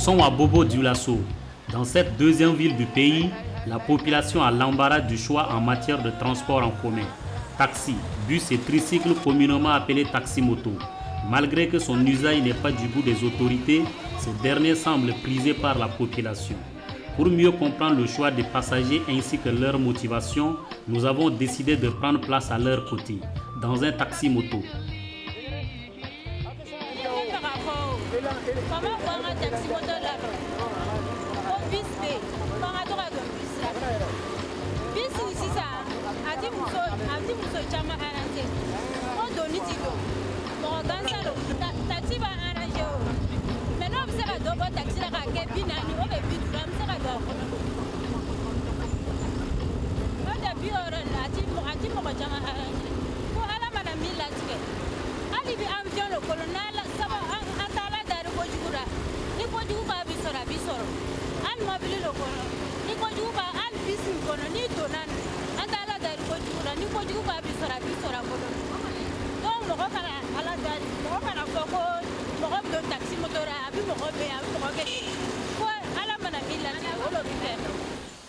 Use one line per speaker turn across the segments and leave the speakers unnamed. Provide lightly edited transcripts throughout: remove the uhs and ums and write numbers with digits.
Passons à Bobo Dioulasso. Dans cette deuxième ville du pays, la population a l'embarras du choix en matière de transport en commun. Taxi, bus et tricycle communément appelés taxi-moto. Malgré que son usage n'est pas du goût des autorités, ce dernier semble prisé par la population. Pour mieux comprendre le choix des passagers ainsi que leur motivation, nous avons décidé de prendre place à leur côté, dans un taxi-moto.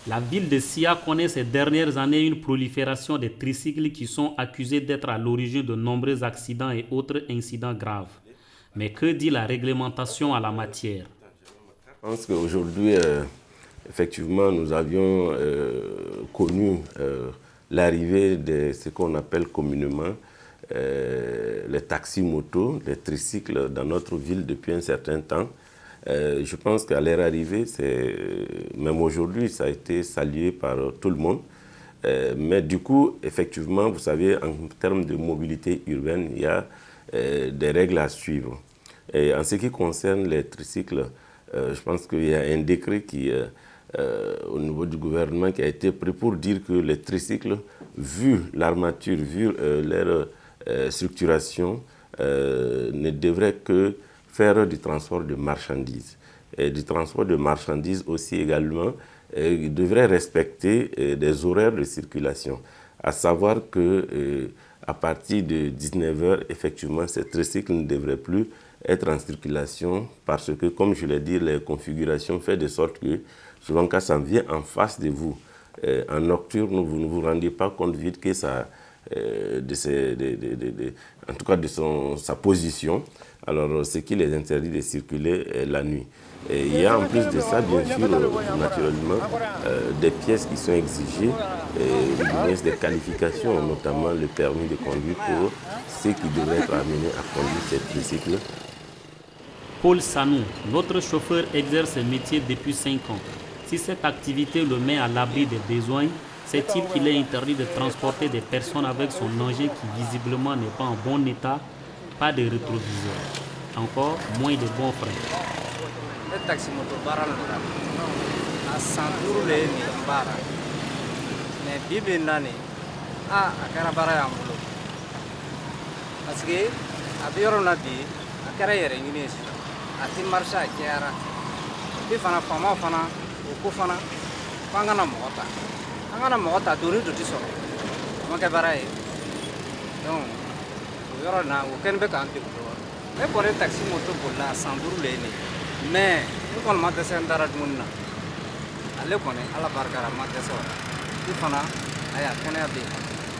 La ville de Sia connaît ces dernières années une prolifération des tricycles qui sont accusés d'être à l'origine de nombreux accidents et autres incidents graves. Mais que dit la réglementation à la matière?
Je pense qu'aujourd'hui, effectivement, nous avions connu l'arrivée de ce qu'on appelle communément les taxis-motos, les tricycles dans notre ville depuis un certain temps. Je pense qu'à leur arrivée, même aujourd'hui, ça a été salué par tout le monde. Mais du coup, effectivement, vous savez, en termes de mobilité urbaine, il y a des règles à suivre. Et en ce qui concerne les tricycles, je pense qu'il y a un décret qui, au niveau du gouvernement qui a été pris pour dire que les tricycles, vu l'armature, vu leur structuration, ne devraient que faire du transport de marchandises. Et du transport de marchandises aussi également, ils devraient respecter des horaires de circulation. À savoir que à partir de 19h, effectivement, ces tricycles ne devraient plus être en circulation parce que, comme je l'ai dit, les configurations font de sorte que, souvent quand ça vient en face de vous, en nocturne, vous ne vous rendez pas compte vite que ça, en tout cas de sa position. Alors, ce qui les interdit de circuler la nuit. Et il y a en plus de ça, bien sûr, naturellement, des pièces qui sont exigées, des qualifications, notamment le permis de conduire pour ceux qui devraient être amenés à conduire ces tricycles.
Paul Sanou, notre chauffeur, exerce ce métier depuis 5 ans. Si cette activité le met à l'abri des besoins, sait-il qu'il est interdit de transporter des personnes avec son engin qui visiblement n'est pas en bon état? Pas de rétroviseur, encore moins de bons freins.
Le taxi moto baral à 100 jours les bara mais bibi nani a akara bara ya mulo parce que abioro na bi akara yere ngini ati marsha kiara bi fana fama fana ko fana pangana mogota duri do tiso maka bara e donc yoro na o ken be kan ti ko mais pour le taxi moto bolla 100 jours les mais nous on m'a dit c'est ndarat munna alle kone ala barkara ma de sora di fana aya kene abi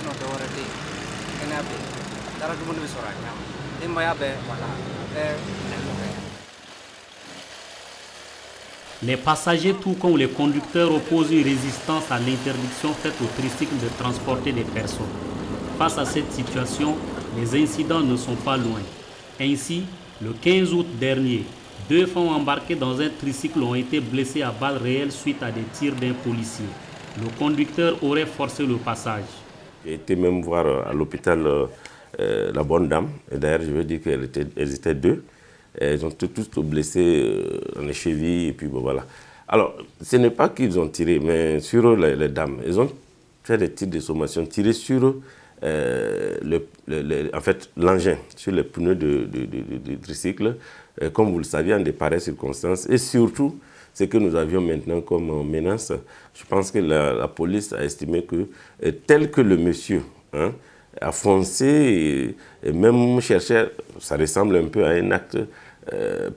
no do warati kene abi darat munna bi sora nyam di maya be wala
Les passagers, tout comme les conducteurs, opposent une résistance à l'interdiction faite aux tricycles de transporter des personnes. Face à cette situation, les incidents ne sont pas loin. Ainsi, le 15 août dernier, 2 femmes embarquées dans un tricycle ont été blessées à balles réelles suite à des tirs d'un policier. Le conducteur aurait forcé le passage.
J'ai été même voir à l'hôpital la bonne dame. Et d'ailleurs, je veux dire qu'elles étaient 2. Elles ont tous blessés dans les chevilles et puis bon, voilà. Alors, ce n'est pas qu'ils ont tiré, mais sur les dames. Ils ont fait des tirs de sommation, tiré sur en fait, l'engin, sur les pneus du tricycle, comme vous le saviez, en de pareilles circonstances. Et surtout, ce que nous avions maintenant comme menace, je pense que la police a estimé que, tel que le monsieur a foncé et même cherché, ça ressemble un peu à un acte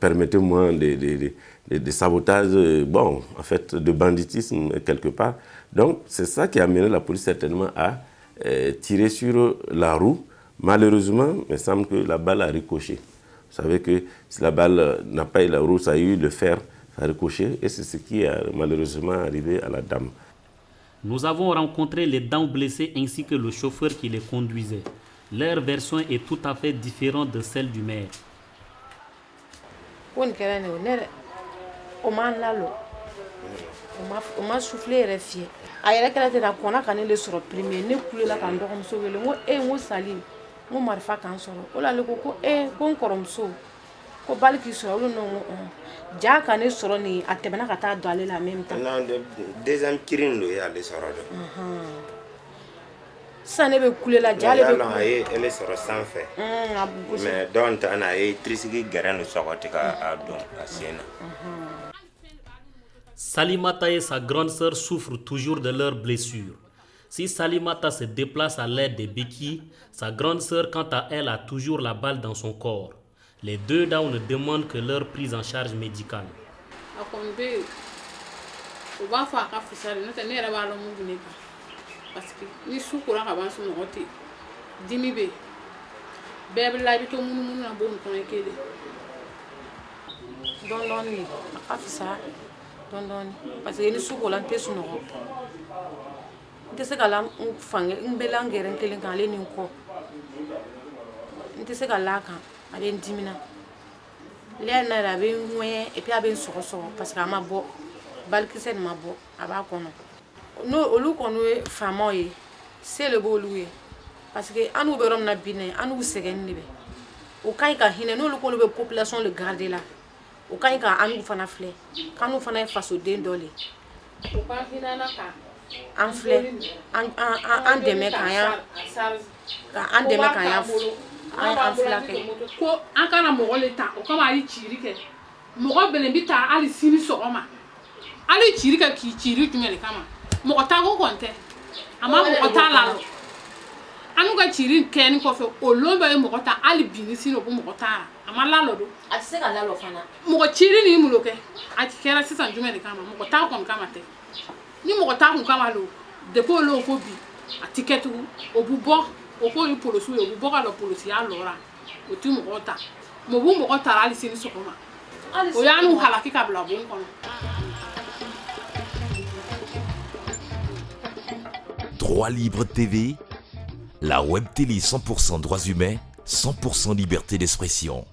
permettez-moi, des sabotages, bon, en fait, de banditisme quelque part. Donc, c'est ça qui a amené la police certainement à tirer sur la roue. Malheureusement, il me semble que la balle a ricoché. Vous savez que si la balle n'a pas eu la roue, ça a eu le fer, ça a ricoché, et c'est ce qui est malheureusement arrivé à la dame.
Nous avons rencontré les dames blessées ainsi que le chauffeur qui les conduisait. Leur version est tout à fait différente de celle du maire.
On m'a soufflé et refié. A yɛrɛ kɛra ten a kɔnna ka ne le sɔrɔ premier ne kulela ka n dɔgɔmuso wele n ko n ko Sali n ko marifa k'an sɔrɔ o la ale ko ko n kɔrɔmuso ko bali k'i sɔrɔ olu nɔ n ko ja ka ne sɔrɔ nin a tɛmɛna ka taa don ale la en même temps.
Deuxième kirin do y'ale sɔrɔ dɛ.
Sisan ne bɛ kulela ja ale bɛ kule.
A ye ele sɔrɔ sanfɛ. Mais dɔw ta na a ye tirisigi gɛrɛn do sɔgɔti ka don a sen na.
Salimata et sa grande sœur souffrent toujours de leurs blessures. Si Salimata se déplace à l'aide des béquilles, sa grande sœur, quant à elle, a toujours la balle dans son corps. Les deux dames ne demandent que leur prise en charge médicale.
Parce que ni suko la tɛ sunɔgɔ n tɛ se ka la fange n bɛ la ngɛrɛ kelen kan ale ni n kɔ n tɛ se ka la kan a bɛ n dimina lɛn na a bɛ n ŋɛɲɛ et puis a bɛ n sɔgɔsɔgɔ parce que a ma bɔ balikisɛ nin ma bɔ a b'a kɔnɔ n'o olu kɔni ye faamaw ye se le b'olu ye parce que an n'u bɛ yɔrɔ min na bi an n'u sɛgɛnni de bɛ o ka ɲi ka hinɛ n'olu k'olu bɛ population le garder la o ka ɲi ka an n'u fana filɛ k'an n'u fana ye fasoden dɔ le o ka hinɛ na ka an filɛ an dɛmɛ k'an dɛmɛ k'an an fila kɛ
ko an kana mɔgɔ le ta o kama a ye ciri kɛ mɔgɔ bɛlen bɛ taa hali sini sɔgɔma hali ciri kɛ k'i ciri jumɛn de kama mɔgɔ ta ko kɔni tɛ a ma mɔgɔ t'a la an n'u ka ciri kɛni kɔfɛ o lon bɛ ye mɔgɔ ta hali bi ni sini o ko mɔgɔ t'a la a ma lalɔ don
a tɛ se ka lalɔ fana
mɔgɔ ciri ni mulo kɛ a kɛra sisan jumɛn de kama mɔgɔ t'a kɔni kama tɛ ni mɔgɔ t'a kun kama lo depuis o lon fo bi a tɛ kɛ tugun o bɛ bɔ o ko ye polisiw ye o bɛ bɔ ka lɔ polisiya lɔra o tɛ mɔgɔ ta mɛ o b'u mɔgɔ ta hali sini sɔgɔma o y'an n'u halaki ka bila bon kɔnɔ.
Droit Libre TV, la web télé 100% droits humains, 100% liberté d'expression.